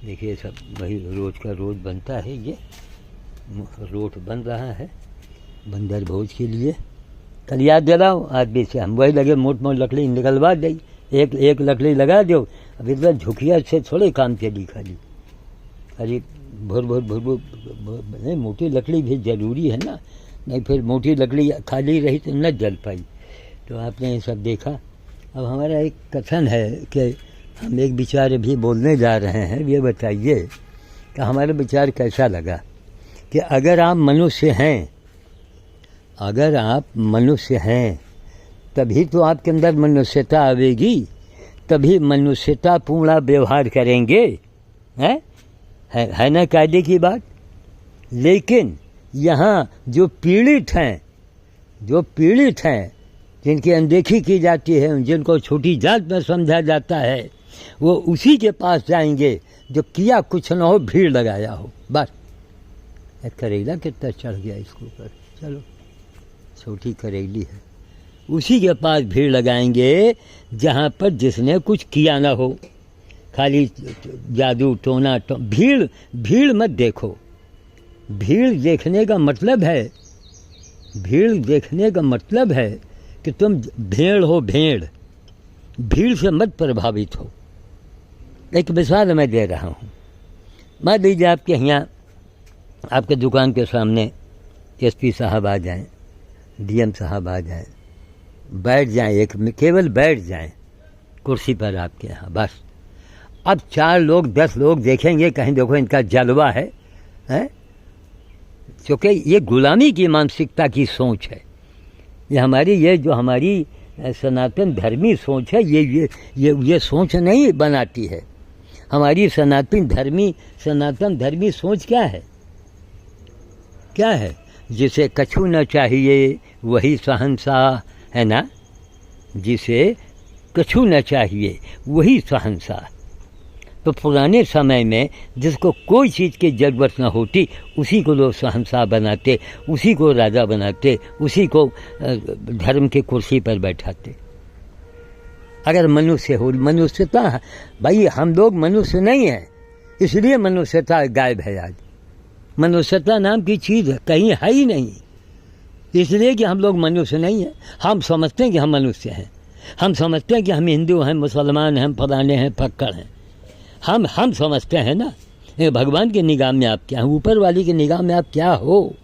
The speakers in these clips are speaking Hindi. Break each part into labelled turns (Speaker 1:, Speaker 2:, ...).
Speaker 1: देखिए सब वही रोज का रोज बनता है। ये रोट बन रहा है बंदर भोज के लिए। कल याद दिलाओ आदमी से, हम वही लगे मोट मोट लकड़ी निकलवा दी, एक लकड़ी लगा दो। अब इतना झुकिया से थोड़े काम चली खाली खाली भुर नहीं, मोटी लकड़ी भी ज़रूरी है ना, नहीं फिर मोटी लकड़ी खाली रही तो न जल पाई। तो आपने ये सब देखा। अब हमारा एक कथन है कि हम एक विचार अभी बोलने जा रहे हैं। ये बताइए कि हमारा विचार कैसा लगा कि अगर आप मनुष्य हैं तभी तो आपके अंदर मनुष्यता आवेगी, तभी मनुष्यता पूर्ण व्यवहार करेंगे। है ना कायदे की बात। लेकिन यहाँ जो पीड़ित हैं जिनकी अनदेखी की जाती है, जिनको छोटी जात में समझा जाता है, वो उसी के पास जाएंगे जो किया कुछ न हो, भीड़ लगाया हो। बस करेला कितना चढ़ गया इसके ऊपर, चलो छोटी करेली है, उसी के पास भीड़ लगाएंगे जहाँ पर जिसने कुछ किया ना हो, खाली जादू टोना भीड़ मत देखो। भीड़ देखने का मतलब है कि तुम भेड़ हो, भीड़ से मत प्रभावित हो। एक मिसाल मैं दे रहा हूँ। मान लीजिए आपके यहाँ आपके दुकान के सामने एसपी साहब आ जाएं, डीएम साहब आ जाएं, बैठ जाएं, केवल बैठ जाएं कुर्सी पर आपके यहाँ। बस अब 4 लोग 10 लोग देखेंगे, कहीं देखो इनका जलवा है, क्योंकि ये गुलामी की मानसिकता की सोच है। ये जो हमारी सनातन धर्मी सोच है, ये सोच नहीं बनाती है। हमारी सनातन धर्मी सोच क्या है? जिसे कछु न चाहिए वही शहंशाह, है ना। जिसे कछु न चाहिए वही शहंशाह। तो पुराने समय में जिसको कोई चीज़ की ज़रूरत न होती, उसी को लोग शहंशाह बनाते, उसी को राजा बनाते, उसी को धर्म की कुर्सी पर बैठाते। अगर मनुष्यता, भाई हम लोग मनुष्य नहीं हैं, इसलिए मनुष्यता गायब है। आज मनुष्यता नाम की चीज़ कहीं है ही नहीं, इसलिए कि हम लोग मनुष्य नहीं हैं। हम समझते हैं कि हम मनुष्य हैं, हम समझते हैं कि हम हिंदू हैं, मुसलमान हैं, फलाने हैं, फक्कड़ हैं। हम समझते हैं ना। भगवान की निगाह में आप क्या हैं, ऊपर वाली की निगाह में आप क्या हो?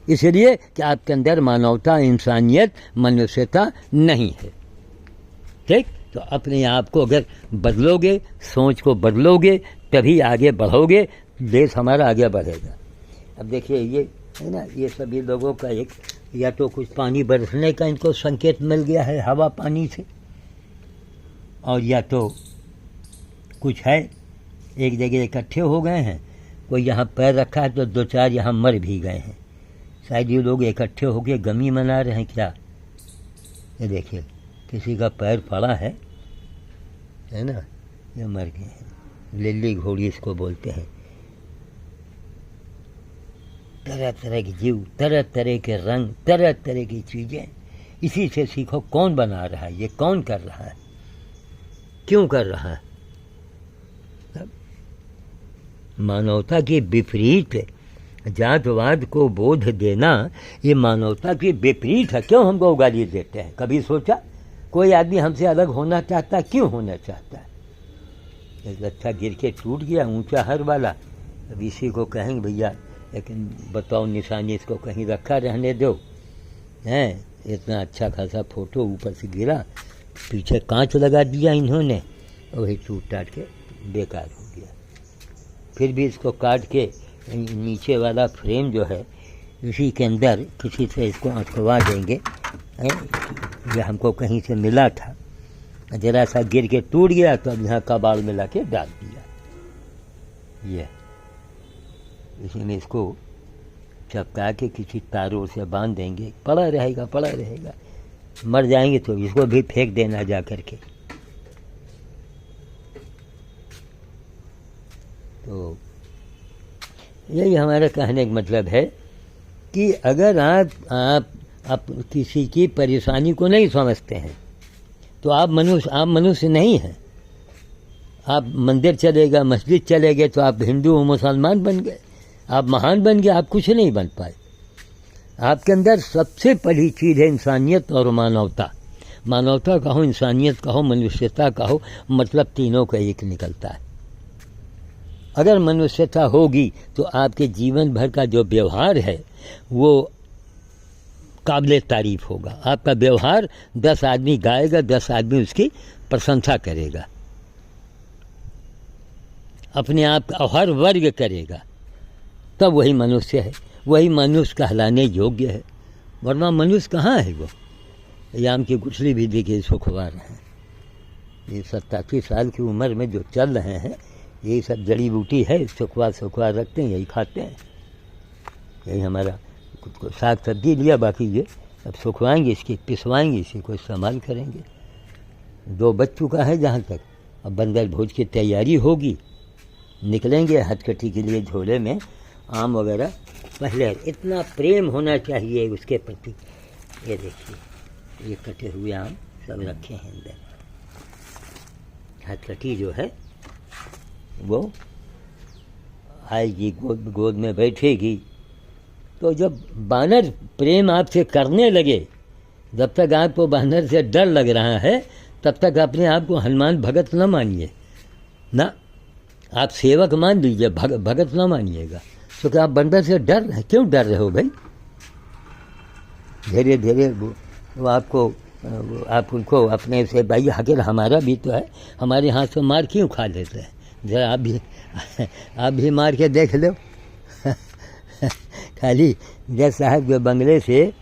Speaker 1: इसलिए कि आपके अंदर मानवता, इंसानियत, मनुष्यता नहीं है। ठीक, तो अपने आप को अगर बदलोगे, सोच को बदलोगे, तभी आगे बढ़ोगे, देश हमारा आगे बढ़ेगा। अब देखिए ये है ना, ये सभी लोगों का एक या तो कुछ पानी बरसने का इनको संकेत मिल गया है हवा पानी से, और या तो कुछ है, एक जगह इकट्ठे हो गए हैं, कोई यहाँ पैर रखा है तो 2-4 यहाँ मर भी गए हैं। शायद ये लोग इकट्ठे होकर गमी मना रहे हैं क्या। ये देखिए किसी का पैर पड़ा है ना, ये मर गए हैं। लिल्ली घोड़ी इसको बोलते हैं। तरह तरह के जीव, तरह तरह के रंग, तरह तरह की चीज़ें, इसी से सीखो कौन बना रहा है, ये कौन कर रहा है, क्यों कर रहा है। मानवता के विपरीत जातवाद को बोध देना, ये मानवता के विपरीत है। क्यों हमको गाली देते हैं? कभी सोचा कोई आदमी हमसे अलग होना चाहता है? क्यों होना चाहता है? एक लच्छा गिर के टूट गया, ऊंचा हर वाला, अब इसी को कहेंगे भैया, लेकिन बताओ निशानी इसको कहीं रखा रहने दो, हैं इतना अच्छा खासा फोटो ऊपर से गिरा, पीछे कांच लगा दिया इन्होंने, वही टूट टाट के बेकार हो गया। फिर भी इसको काट के नीचे वाला फ्रेम जो है, इसी के अंदर किसी से इसको अटकवा देंगे। यह हमको कहीं से मिला था, जरा सा गिर के टूट गया, तो अब यहाँ कबाड़ में ला के डाल दिया। ये इसी में इसको चपका के किसी तारों से बांध देंगे, पड़ा रहेगा। मर जाएंगे तो इसको भी फेंक देना जा करके। तो यही हमारा कहने का मतलब है कि अगर आप किसी की परेशानी को नहीं समझते हैं तो आप मनुष्य नहीं हैं। आप मंदिर चले गए, मस्जिद चले गए तो आप हिंदू और मुसलमान बन गए, आप महान बन गए, आप कुछ नहीं बन पाए। आपके अंदर सबसे पहली चीज़ है इंसानियत और मानवता। मानवता कहो, इंसानियत कहो, मनुष्यता कहो, मतलब तीनों का एक निकलता है। अगर मनुष्यता होगी तो आपके जीवन भर का जो व्यवहार है वो काबिले तारीफ होगा। आपका व्यवहार 10 आदमी गाएगा, 10 आदमी उसकी प्रशंसा करेगा, अपने आप का हर वर्ग करेगा, तब वही मनुष्य है, वही मनुष्य कहलाने योग्य है। वरना मनुष्य कहाँ है वो? याम की गुठली भी देखिए सुखवार हैं। ये 87 साल की उम्र में जो चल रहे हैं, यही सब जड़ी बूटी है, सुखवार रखते हैं, यही खाते हैं। यही हमारा खुद को साग सब्जी लिया, बाकी ये अब सुखवाएंगे, इसकी पिसवाएंगे, इसी को इस्तेमाल करेंगे। 2 बज चुका है जहाँ तक, अब बंदर भोज की तैयारी होगी, निकलेंगे हथकटी के लिए, झोले में आम वगैरह। पहले इतना प्रेम होना चाहिए उसके प्रति। ये देखिए, ये कटे हुए आम सब रखे हैं अंदर। हथकटी जो है वो आएगी, गोद में बैठेगी। तो जब बानर प्रेम आपसे करने लगे, जब तक आपको बानर से डर लग रहा है, तब तक अपने आप को हनुमान भगत न मानिए ना, आप सेवक मान लीजिए, भगत न मानिएगा। तो क्या आप बंदर से डर रहे? क्यों डर रहे हो भाई? धीरे धीरे वो आपको, आप उनको अपने से, भाई आखिर हमारा भी तो है, हमारे हाथ से मार क्यों खा लेते हैं? जरा आप भी मार के देख लो। खाली जज साहब के बंगले से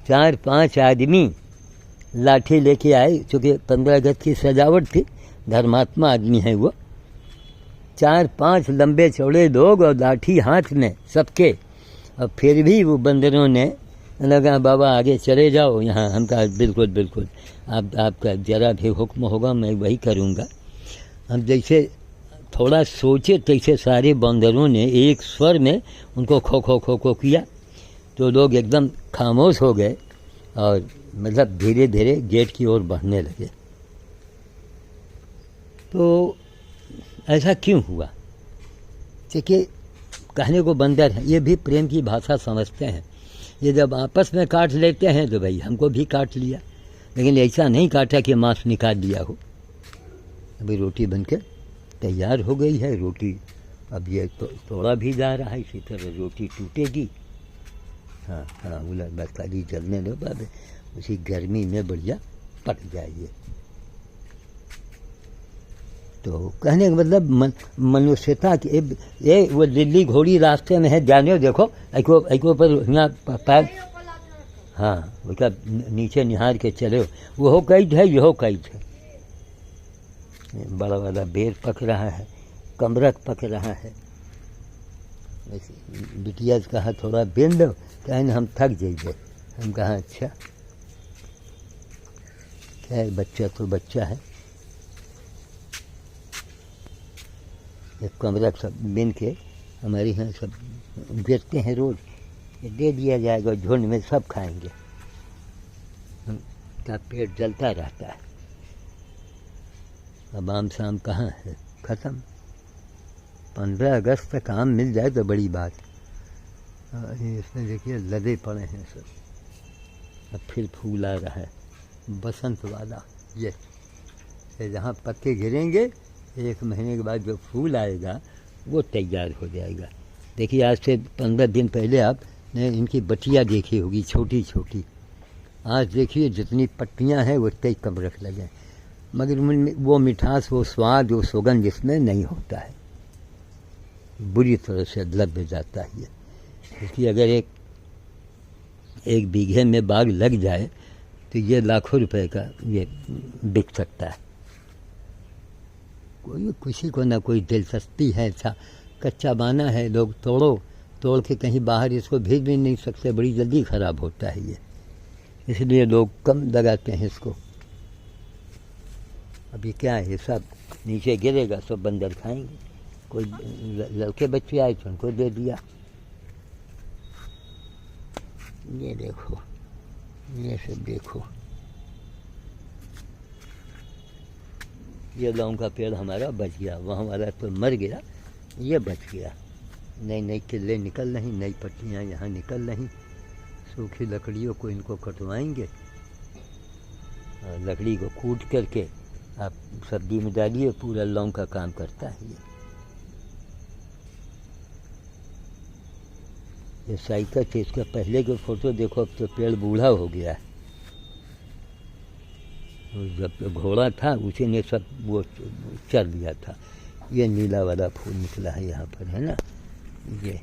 Speaker 1: 4-5 आदमी लाठी लेके आए, चूँकि 15 अगस्त की सजावट थी, धर्मात्मा आदमी है वो। 4-5 लंबे चौड़े लोग और लाठी हाथ में सबके। और फिर भी वो बंदरों ने लगा, बाबा आगे चले जाओ, यहाँ हम कहा बिल्कुल बिल्कुल, आपका जरा भी हुक्म होगा मैं वही करूँगा। हम जैसे थोड़ा सोचे तैसे सारे बंदरों ने एक स्वर में उनको खो खो खो खो किया, तो लोग एकदम खामोश हो गए और मतलब धीरे धीरे गेट की ओर बढ़ने लगे। तो ऐसा क्यों हुआ? क्योंकि कहने को बंदर है, ये भी प्रेम की भाषा समझते हैं। ये जब आपस में काट लेते हैं तो भाई हमको भी काट लिया, लेकिन ऐसा नहीं काटा कि मांस निकाल दिया हो। अभी रोटी बनकर तैयार हो गई है, रोटी अब ये तोड़ा भी जा रहा है, इसी तरह रोटी टूटेगी। हाँ हाँ, बोला बस खाली जलने दो, बाबे उसी गर्मी में बढ़िया पक जाइए। तो कहने का मतलब मनुष्यता की ये वो दिल्ली घोड़ी रास्ते में है, जाने देखो एको पर यहाँ पैर, हाँ उसका नीचे निहार के चले, वो कैद है, यहो कैद है। बड़ा वाला बेर पक रहा है, कमरक पक रहा है। बिटिया से कहा थोड़ा बेल दो, कहने हम थक जाइए। हम कहा अच्छा, क्या है, बच्चा तो बच्चा है। एक कमरक सब बिन के हमारे यहाँ सब बेचते हैं रोज, ये दे दिया जाएगा, झुंड में सब खाएंगे, उनका पेट जलता रहता है। अब आम शाम कहाँ है, ख़त्म। 15 अगस्त तक आम मिल जाए तो बड़ी बात। इसमें देखिए लदे पड़े हैं सब। अब फिर फूल आ रहा है बसंत वाला, ये जहाँ पत्ते गिरेंगे 1 महीने के बाद जो फूल आएगा वो तैयार हो जाएगा। देखिए आज से 15 दिन पहले आपने इनकी बटिया देखी होगी, छोटी छोटी। आज देखिए जितनी पत्तियाँ हैं उतने ही कम रख लगे, मगर उनमें वो मिठास, वो स्वाद, वो सुगंध इसमें नहीं होता है, बुरी तरह से दब जाता है ये। इसलिए अगर एक बीघे में बाग लग जाए तो ये लाखों रुपए का ये बिक सकता है। कोई किसी को ना कोई दिलचस्पी है, अच्छा कच्चा बाना है, लोग तोड़ के कहीं बाहर इसको भेज भी नहीं सकते, बड़ी जल्दी ख़राब होता है ये, इसलिए लोग कम लगाते हैं इसको। अभी क्या है, सब नीचे गिरेगा, सब बंदर खाएंगे। कोई लड़के बच्चे आए तो उनको दे दिया। ये देखो, ये सब देखो, ये लौंग का पेड़ हमारा बच गया, वहाँ वाला तो मर गया, ये बच गया। नई नई किल्ले निकल रही, नई पट्टियाँ यहाँ निकल रही। सूखी लकड़ियों को इनको कटवाएंगे और लकड़ी को कूट करके आप सब्जी में डालिए, पूरा लौंग का काम करता है ये साइकिल थे। इसका पहले का फ़ोटो देखो, अब तो पेड़ बूढ़ा हो गया है। जब घोड़ा था उसी ने सब वो चर दिया था। ये नीला वाला फूल निकला है यहाँ पर, है ना, ये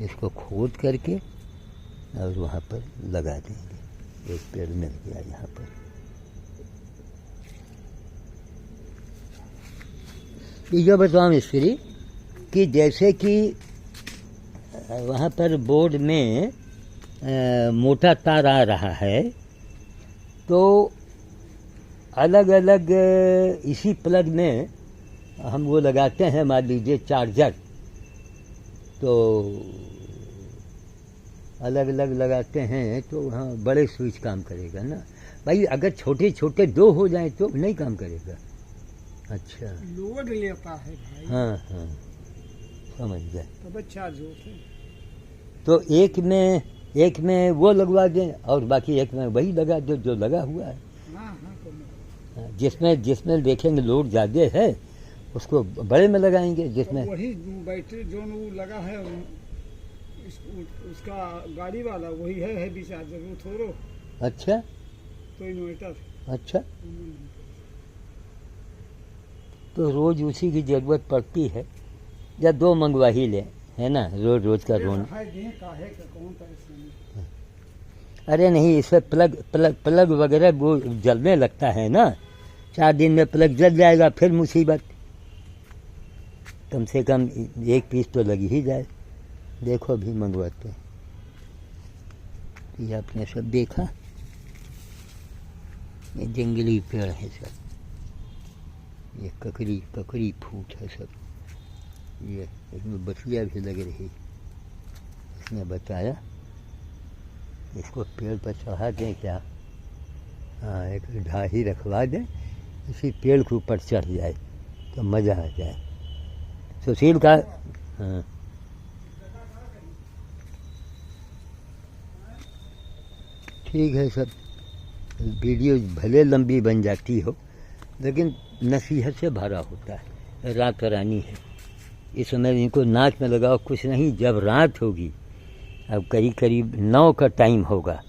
Speaker 1: इसको खोद करके और वहाँ पर लगा देंगे। एक पेड़ मिल गया यहाँ पर। ये बताओ मिस्त्री कि जैसे कि वहाँ पर बोर्ड में मोटा तार आ रहा है, तो अलग अलग इसी प्लग में हम वो लगाते हैं, मान लीजिए चार्जर, तो अलग अलग लगाते हैं तो वहाँ बड़े स्विच काम करेगा ना भाई। अगर छोटे छोटे दो हो जाएं तो नहीं काम करेगा। अच्छा,
Speaker 2: लोड लेता है भाई।
Speaker 1: हाँ हाँ, समझ गए।
Speaker 2: तब चार्ज होते हैं।
Speaker 1: तो एक में वो लगवा दें और बाकी एक में वही लगा दो जो लगा हुआ है। जिसमें देखेंगे लोड ज़्यादा है उसको बड़े में लगाएंगे। जिसमें
Speaker 2: तो वही बैटरी जो लगा है उसका गाड़ी वाला वही है भी चार्जर वो थोड़ो।
Speaker 1: अच्छा,
Speaker 2: तो इन्वर्टर। अच्छा,
Speaker 1: तो रोज़ उसी की ज़रूरत पड़ती है, या दो मंगवा ही लें, है ना, रोज़ का रोन। अरे नहीं, इसमें प्लग वगैरह वो जलने लगता है ना, 4 दिन में प्लग जल जाएगा, फिर मुसीबत। कम से कम एक पीस तो लगी ही जाए। देखो अभी मंगवाते हैं। ये आपने सब देखा, ये जंगली पेड़ है सब, ये ककड़ी फूट है सब। ये इसमें बतिया भी लग रही। इसने बताया इसको पेड़ पर चढ़ा दें क्या? हाँ, एक ढाही रखवा दें, इसी पेड़ के ऊपर चढ़ जाए तो मज़ा आ जाए। सुशील का हाँ, ठीक है। सब वीडियो भले लंबी बन जाती हो लेकिन नसीहत से भरा होता है। रात रानी है, इस समय इनको नाच में लगाओ कुछ नहीं। जब रात होगी, अब करीब 9 का टाइम होगा,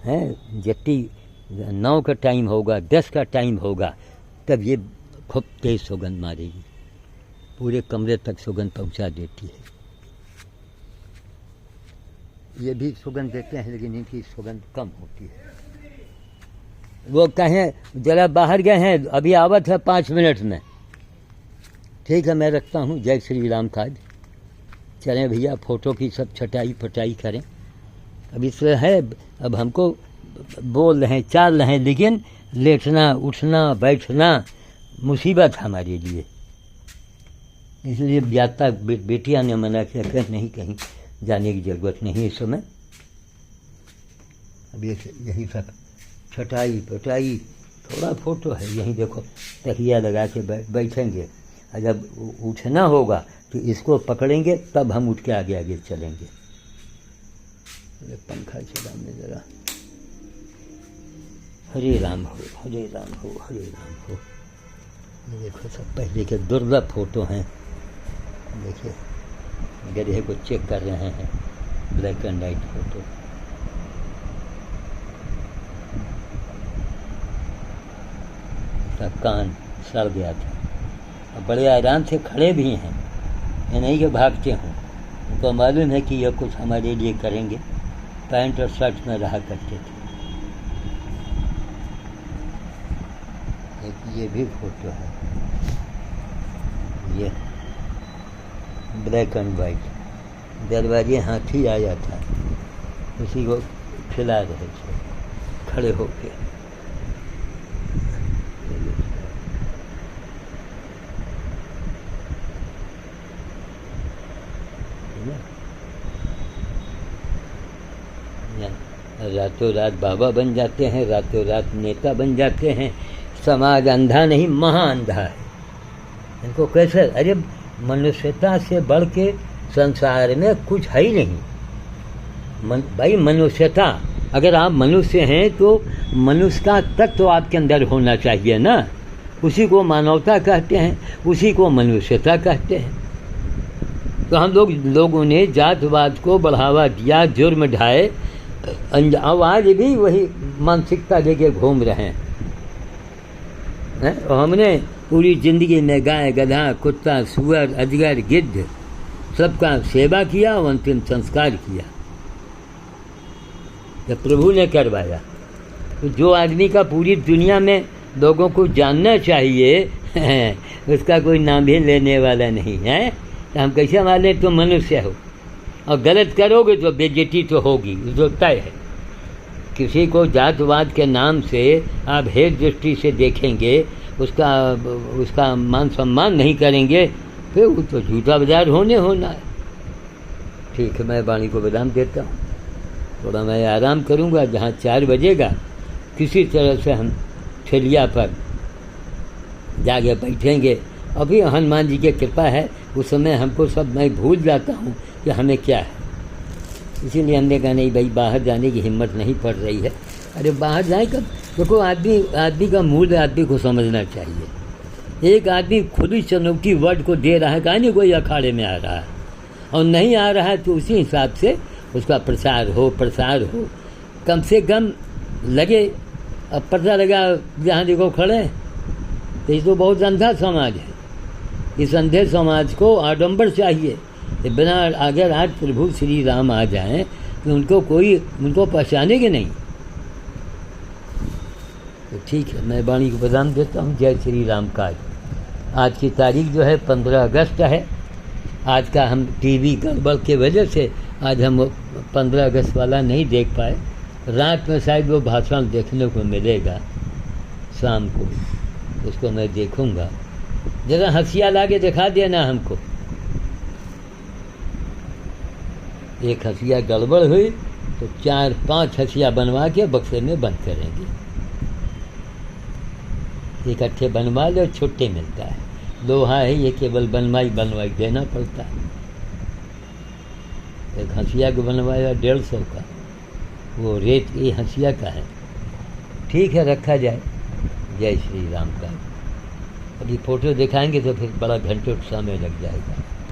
Speaker 1: हैं, जबकि 9 का टाइम होगा, 10 का टाइम होगा, तब ये खूब तेज़ सुगंध मारेगी, पूरे कमरे तक सुगंध पहुंचा देती है। ये भी सुगंध देते हैं लेकिन इनकी सुगंध कम होती है। वो कहें जरा बाहर गए हैं, अभी आवत है 5 मिनट में। ठीक है, मैं रखता हूँ। जय श्री राम खाद। चलें भैया, फ़ोटो की सब छटाई फटाई करें। अब इससे है, अब हमको बोल रहे हैं, चाल रहे हैं, लेकिन लेटना उठना बैठना मुसीबत हमारे लिए। इसलिए व्याता बेटियाँ ने मना किया, कहीं नहीं, कहीं जाने की ज़रूरत नहीं इस समय। अब यही सब छटाई पटाई, थोड़ा फ़ोटो है, यहीं देखो तकिया लगा के बैठेंगे, और जब उठना होगा तो इसको पकड़ेंगे, तब हम उठ के आगे आगे चलेंगे। पंखा चलाने ज़रा। हरे राम हो, हरे राम हो, हरे राम हो। ये देखो सब पहले के दुर्लभ फ़ोटो हैं। देखिए गधे को चेक कर रहे हैं, ब्लैक एंड वाइट फ़ोटो। उसका कान सड़ गया था, अब बड़े आराम से खड़े भी हैं, ये नहीं कि भागते हों। उनको मालूम है कि यह कुछ हमारे लिए करेंगे। पैंट और शर्ट में रहा करते थे। एक ये भी फ़ोटो है, ये ब्लैक एंड वाइट। दरवाजे हाथी आया था, उसी को खिला रहे थे खड़े होके। रातों रात बाबा बन जाते हैं, रातों रात नेता बन जाते हैं, समाज अंधा नहीं, महाअंधा है। इनको कैसे, अरे मनुष्यता से बढ़ के संसार में कुछ है ही नहीं। भाई मनुष्यता, अगर आप मनुष्य हैं तो मनुष्य का तत्व तो आपके अंदर होना चाहिए ना, उसी को मानवता कहते हैं, उसी को मनुष्यता कहते हैं। तो हम लोगों ने जातवाद को बढ़ावा दिया, जुर्म ढाए, अब आज भी वही मानसिकता लेके घूम रहे हैं। और हमने पूरी ज़िंदगी में गाय, गधा, कुत्ता, सुअर, अजगर, गिद्ध सबका सेवा किया और अंतिम संस्कार किया, जब प्रभु ने करवाया। तो जो आदमी का पूरी दुनिया में लोगों को जानना चाहिए उसका कोई नाम भी लेने वाला नहीं है, तो हम कैसे माने तुम मनुष्य हो, और गलत करोगे तो बेइज्जती तो होगी, जो तय है। किसी को जातवाद के नाम से आप हेय दृष्टि से देखेंगे, उसका मान सम्मान नहीं करेंगे, फिर वो तो झूठा बाजार होना है। ठीक है, मैं वाणी को विराम देता हूँ, थोड़ा मैं आराम करूँगा। जहाँ 4 बजेगा किसी तरह से हम ठेलिया पर जाके बैठेंगे। अभी हनुमान जी की कृपा है, उस समय हमको सब मैं भूल जाता हूँ कि हमें क्या है। इसीलिए हमने कहा नहीं भाई, बाहर जाने की हिम्मत नहीं पड़ रही है। अरे बाहर जाए कब? देखो आदमी का मूड आदमी को समझना चाहिए। एक आदमी खुद ही चुनौती वर्ड को दे रहा है, कहा नहीं कोई अखाड़े में आ रहा है, और नहीं आ रहा है तो उसी हिसाब से उसका प्रसार हो। कम से कम लगे, अब पता लगा जहाँ देखो खड़े, तो ये तो बहुत अंधा समाज है। इस अंधे समाज को आडंबर चाहिए। बिना, अगर आज प्रभु श्री राम आ जाएं तो उनको पहचानेंगे नहीं। तो ठीक है, मैं वाणी को विराम देता हूँ। जय श्री राम का। आज की तारीख जो है 15 अगस्त है। आज का हम टीवी गड़बड़ के वजह से आज हम 15 अगस्त वाला नहीं देख पाए। रात में शायद वो भाषण देखने को मिलेगा शाम को, उसको मैं देखूँगा। जरा हंसिया ला के दिखा देना हमको। एक हंसिया गड़बड़ हुई तो 4-5 हंसिया बनवा के बक्से में बंद करेंगे। इकट्ठे बनवा लो, छुट्टी मिलता है। लोहा है ये, केवल बनवाई देना पड़ता है। एक हंसिया को बनवाया 150 का, वो रेत की हंसिया का है। ठीक है, रखा जाए। जय श्री राम का। अभी फ़ोटो दिखाएंगे तो फिर बड़ा घंटों समय लग जाएगा।